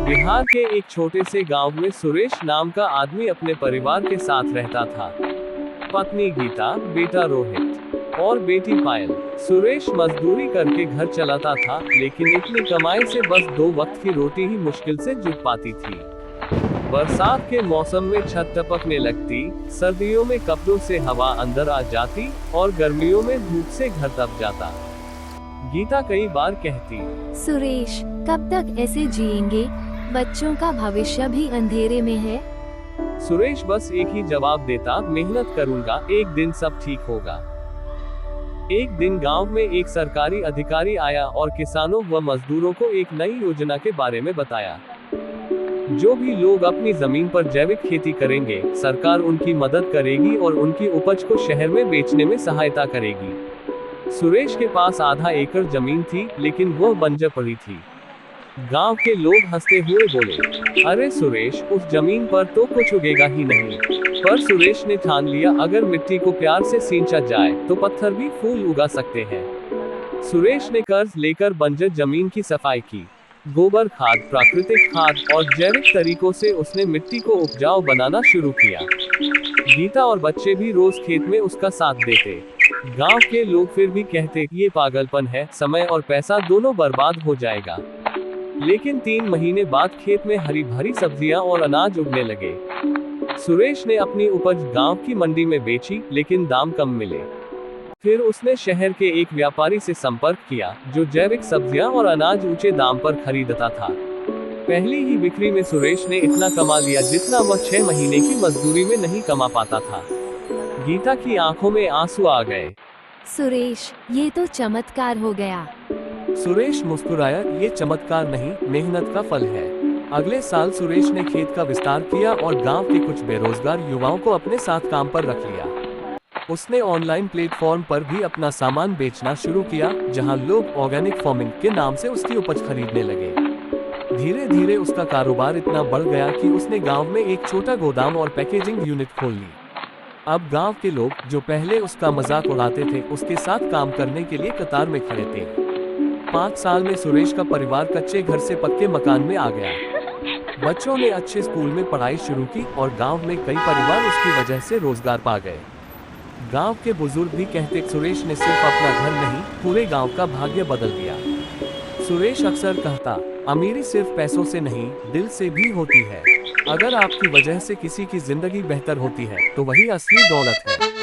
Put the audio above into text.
बिहार के एक छोटे से गांव में सुरेश नाम का आदमी अपने परिवार के साथ रहता था। पत्नी गीता, बेटा रोहित और बेटी पायल। सुरेश मजदूरी करके घर चलाता था, लेकिन इतनी कमाई से बस 2 वक्त की रोटी ही मुश्किल से जुट पाती थी। बरसात के मौसम में छत टपकने लगती, सर्दियों में कपड़ों से हवा अंदर आ जाती और गर्मियों में धूप से घर तप जाता। गीता कई बार कहती, सुरेश, कब तक ऐसे जिएंगे? बच्चों का भविष्य भी अंधेरे में है। सुरेश बस एक ही जवाब देता, मेहनत करूंगा, एक दिन सब ठीक होगा। एक दिन गांव में एक सरकारी अधिकारी आया और किसानों व मजदूरों को एक नई योजना के बारे में बताया। जो भी लोग अपनी जमीन पर जैविक खेती करेंगे, सरकार उनकी मदद करेगी और उनकी उपज को शहर में बेचने में सहायता करेगी। सुरेश के पास आधा एकड़ जमीन थी, लेकिन वह बंजर पड़ी थी। गांव के लोग हंसते हुए बोले, अरे सुरेश, उस जमीन पर तो कुछ उगेगा ही नहीं। पर सुरेश ने ठान लिया, अगर मिट्टी को प्यार से सींचा जाए तो पत्थर भी फूल उगा सकते हैं। सुरेश ने कर्ज लेकर बंजर जमीन की सफाई की। गोबर खाद, प्राकृतिक खाद और जैविक तरीकों से उसने मिट्टी को उपजाऊ बनाना शुरू किया। गीता और बच्चे भी रोज खेत में उसका साथ देते। गांव के लोग फिर भी कहते, ये पागलपन है, समय और पैसा दोनों बर्बाद हो जाएगा। लेकिन 3 महीने बाद खेत में हरी भरी सब्जियां और अनाज उगने लगे। सुरेश ने अपनी उपज गांव की मंडी में बेची, लेकिन दाम कम मिले। फिर उसने शहर के एक व्यापारी से संपर्क किया, जो जैविक सब्जियां और अनाज ऊंचे दाम पर खरीदता था। पहली ही बिक्री में सुरेश ने इतना कमा लिया जितना वह 6 महीने की मजदूरी में नहीं कमा पाता था। गीता की आंखों में आंसू आ गए। सुरेश, ये तो चमत्कार हो गया। सुरेश मुस्कुराया, ये चमत्कार नहीं, मेहनत का फल है। अगले साल सुरेश ने खेत का विस्तार किया और गांव के कुछ बेरोजगार युवाओं को अपने साथ काम पर रख लिया। उसने ऑनलाइन प्लेटफॉर्म पर भी अपना सामान बेचना शुरू किया, जहां लोग ऑर्गेनिक फार्मिंग के नाम से उसकी उपज खरीदने लगे। धीरे धीरे उसका कारोबार इतना बढ़ गया कि उसने गांव में एक छोटा गोदाम और पैकेजिंग यूनिट खोल ली। अब गांव के लोग, जो पहले उसका मजाक उड़ाते थे, उसके साथ काम करने के लिए कतार में खड़े थे। 5 साल में सुरेश का परिवार कच्चे घर से पक्के मकान में आ गया। बच्चों ने अच्छे स्कूल में पढ़ाई शुरू की और गांव में कई परिवार उसकी वजह से रोजगार पा गए। गांव के बुजुर्ग भी कहते, सुरेश ने सिर्फ अपना घर नहीं, पूरे गांव का भाग्य बदल दिया। सुरेश अक्सर कहता, अमीरी सिर्फ पैसों से नहीं, दिल से भी होती है। अगर आपकी वजह से किसी की जिंदगी बेहतर होती है, तो वही असली दौलत है।